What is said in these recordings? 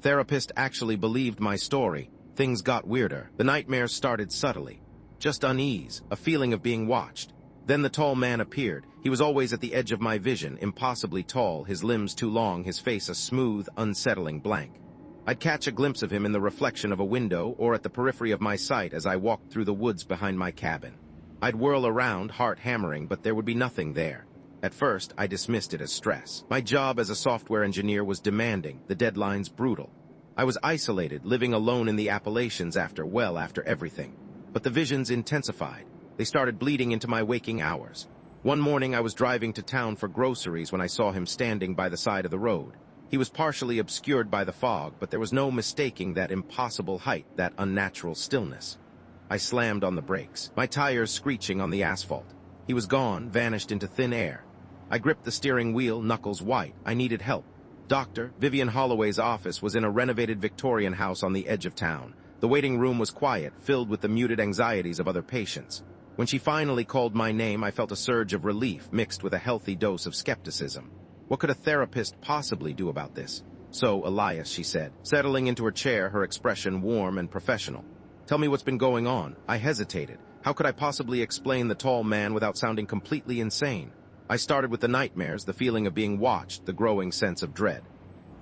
Therapist actually believed my story. Things got weirder. The nightmares started subtly. Just unease, a feeling of being watched. Then the tall man appeared. He was always at the edge of my vision, impossibly tall, his limbs too long, his face a smooth, unsettling blank. I'd catch a glimpse of him in the reflection of a window or at the periphery of my sight as I walked through the woods behind my cabin. I'd whirl around, heart hammering, but there would be nothing there. At first, I dismissed it as stress. My job as a software engineer was demanding, the deadlines brutal. I was isolated, living alone in the Appalachians after everything. But the visions intensified. They started bleeding into my waking hours. One morning I was driving to town for groceries when I saw him standing by the side of the road. He was partially obscured by the fog, but there was no mistaking that impossible height, that unnatural stillness. I slammed on the brakes, my tires screeching on the asphalt. He was gone, vanished into thin air. I gripped the steering wheel, knuckles white. I needed help. Dr. Vivian Holloway's office was in a renovated Victorian house on the edge of town. The waiting room was quiet, filled with the muted anxieties of other patients. When she finally called my name, I felt a surge of relief mixed with a healthy dose of skepticism. What could a therapist possibly do about this? So, Elias, she said, settling into her chair, her expression warm and professional. Tell me what's been going on. I hesitated. How could I possibly explain the tall man without sounding completely insane? I started with the nightmares, the feeling of being watched, the growing sense of dread.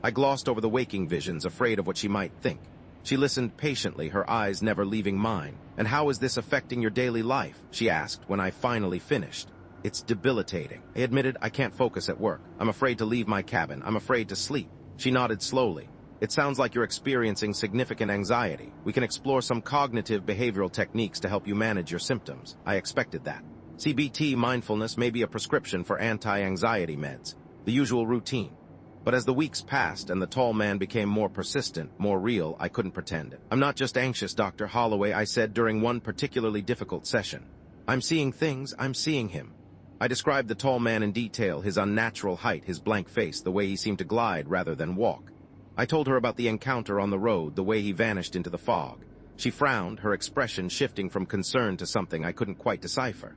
I glossed over the waking visions, afraid of what she might think. She listened patiently, her eyes never leaving mine. And how is this affecting your daily life? She asked when I finally finished. It's debilitating. I admitted I can't focus at work. I'm afraid to leave my cabin. I'm afraid to sleep. She nodded slowly. It sounds like you're experiencing significant anxiety. We can explore some cognitive behavioral techniques to help you manage your symptoms. I expected that. CBT mindfulness may be a prescription for anti-anxiety meds, the usual routine. But as the weeks passed and the tall man became more persistent, more real, I couldn't pretend it. I'm not just anxious, Dr. Holloway, I said during one particularly difficult session. I'm seeing things, I'm seeing him. I described the tall man in detail, his unnatural height, his blank face, the way he seemed to glide rather than walk. I told her about the encounter on the road, the way he vanished into the fog. She frowned, her expression shifting from concern to something I couldn't quite decipher.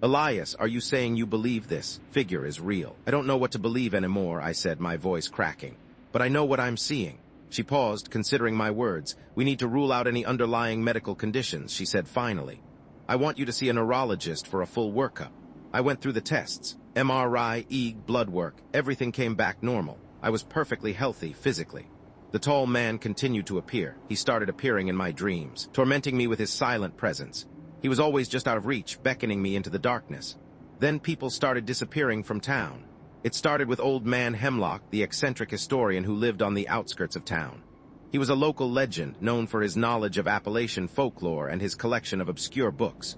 Elias, are you saying you believe this figure is real? I don't know what to believe anymore, I said, my voice cracking. But I know what I'm seeing. She paused, considering my words. We need to rule out any underlying medical conditions, she said finally. I want you to see a neurologist for a full workup. I went through the tests. MRI, EEG, blood work. Everything came back normal. I was perfectly healthy physically. The tall man continued to appear. He started appearing in my dreams, tormenting me with his silent presence. He was always just out of reach, beckoning me into the darkness. Then people started disappearing from town. It started with old man Hemlock, the eccentric historian who lived on the outskirts of town. He was a local legend, known for his knowledge of Appalachian folklore and his collection of obscure books.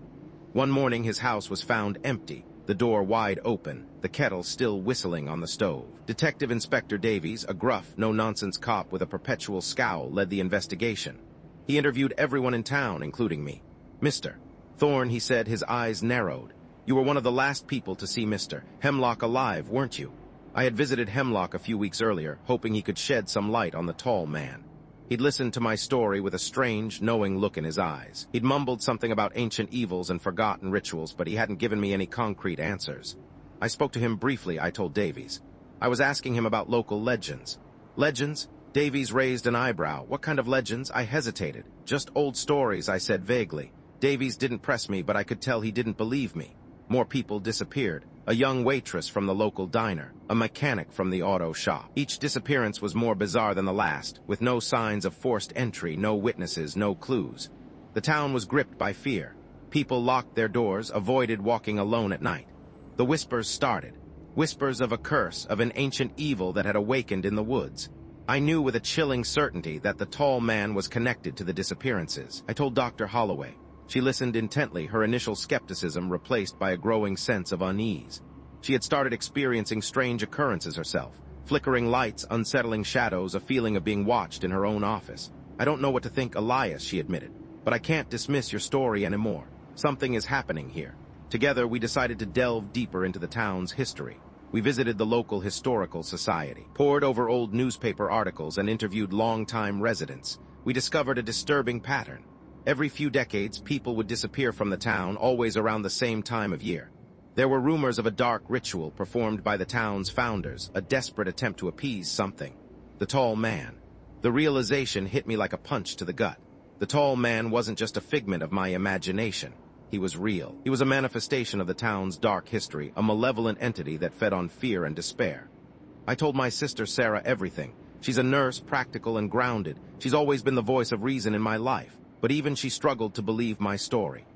One morning his house was found empty, the door wide open, the kettle still whistling on the stove. Detective Inspector Davies, a gruff, no-nonsense cop with a perpetual scowl, led the investigation. He interviewed everyone in town, including me. Mr. Thorne, he said, his eyes narrowed. You were one of the last people to see Mr. Hemlock alive, weren't you? I had visited Hemlock a few weeks earlier, hoping he could shed some light on the tall man. He'd listened to my story with a strange, knowing look in his eyes. He'd mumbled something about ancient evils and forgotten rituals, but he hadn't given me any concrete answers. I spoke to him briefly, I told Davies. I was asking him about local legends. Legends? Davies raised an eyebrow. What kind of legends? I hesitated. Just old stories, I said vaguely. Davies didn't press me, but I could tell he didn't believe me. More people disappeared. A young waitress from the local diner, a mechanic from the auto shop. Each disappearance was more bizarre than the last, with no signs of forced entry, no witnesses, no clues. The town was gripped by fear. People locked their doors, avoided walking alone at night. The whispers started. Whispers of a curse, of an ancient evil that had awakened in the woods. I knew with a chilling certainty that the tall man was connected to the disappearances. I told Dr. Holloway. She listened intently, her initial skepticism replaced by a growing sense of unease. She had started experiencing strange occurrences herself, flickering lights, unsettling shadows, a feeling of being watched in her own office. I don't know what to think, Elias, she admitted, but I can't dismiss your story anymore. Something is happening here. Together, we decided to delve deeper into the town's history. We visited the local historical society, pored over old newspaper articles, and interviewed longtime residents. We discovered a disturbing pattern. Every few decades, people would disappear from the town, always around the same time of year. There were rumors of a dark ritual performed by the town's founders, a desperate attempt to appease something. The tall man. The realization hit me like a punch to the gut. The tall man wasn't just a figment of my imagination. He was real. He was a manifestation of the town's dark history, a malevolent entity that fed on fear and despair. I told my sister Sarah everything. She's a nurse, practical and grounded. She's always been the voice of reason in my life, but even she struggled to believe my story.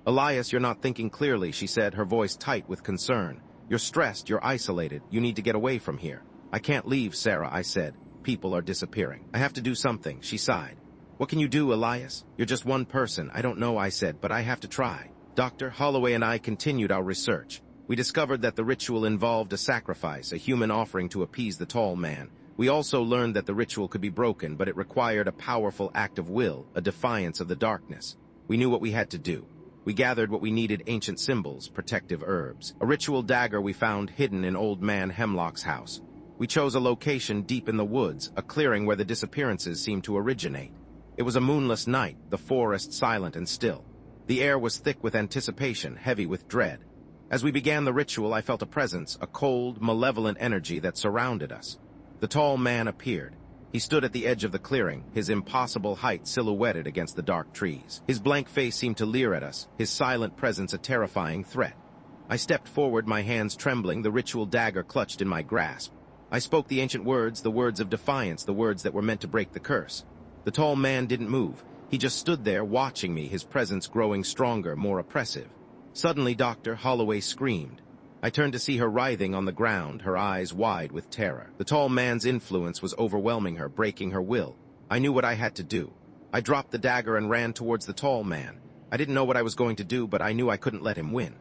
"Elias, you're not thinking clearly," she said, her voice tight with concern. "You're stressed, you're isolated, you need to get away from here." "I can't leave, Sarah," I said. "People are disappearing. I have to do something," she sighed. "What can you do, Elias? You're just one person." "I don't know," I said, "but I have to try." Dr. Holloway and I continued our research. We discovered that the ritual involved a sacrifice, a human offering to appease the tall man. We also learned that the ritual could be broken, but it required a powerful act of will, a defiance of the darkness. We knew what we had to do. We gathered what we needed: ancient symbols, protective herbs. A ritual dagger we found hidden in Old Man Hemlock's house. We chose a location deep in the woods, a clearing where the disappearances seemed to originate. It was a moonless night, the forest silent and still. The air was thick with anticipation, heavy with dread. As we began the ritual, I felt a presence, a cold, malevolent energy that surrounded us. The tall man appeared. He stood at the edge of the clearing, his impossible height silhouetted against the dark trees. His blank face seemed to leer at us, his silent presence a terrifying threat. I stepped forward, my hands trembling, the ritual dagger clutched in my grasp. I spoke the ancient words, the words of defiance, the words that were meant to break the curse. The tall man didn't move. He just stood there, watching me, his presence growing stronger, more oppressive. Suddenly, Dr. Holloway screamed. I turned to see her writhing on the ground, her eyes wide with terror. The tall man's influence was overwhelming her, breaking her will. I knew what I had to do. I dropped the dagger and ran towards the tall man. I didn't know what I was going to do, but I knew I couldn't let him win.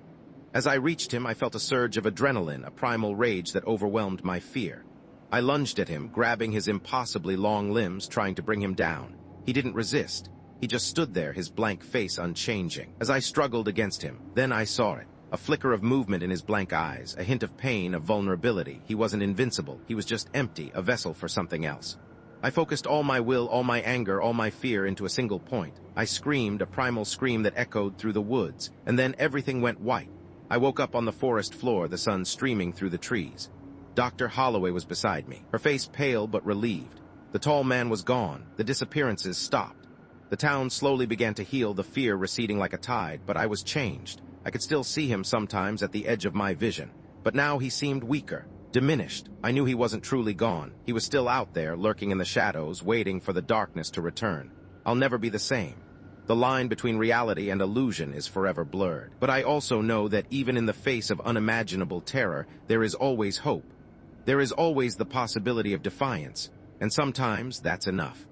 As I reached him, I felt a surge of adrenaline, a primal rage that overwhelmed my fear. I lunged at him, grabbing his impossibly long limbs, trying to bring him down. He didn't resist. He just stood there, his blank face unchanging. As I struggled against him, then I saw it. A flicker of movement in his blank eyes, a hint of pain, of vulnerability. He wasn't invincible. He was just empty, a vessel for something else. I focused all my will, all my anger, all my fear into a single point. I screamed, a primal scream that echoed through the woods, and then everything went white. I woke up on the forest floor, the sun streaming through the trees. Dr. Holloway was beside me, her face pale but relieved. The tall man was gone. The disappearances stopped. The town slowly began to heal, the fear receding like a tide, but I was changed. I could still see him sometimes at the edge of my vision, but now he seemed weaker, diminished. I knew he wasn't truly gone. He was still out there, lurking in the shadows, waiting for the darkness to return. I'll never be the same. The line between reality and illusion is forever blurred. But I also know that even in the face of unimaginable terror, there is always hope. There is always the possibility of defiance, and sometimes that's enough.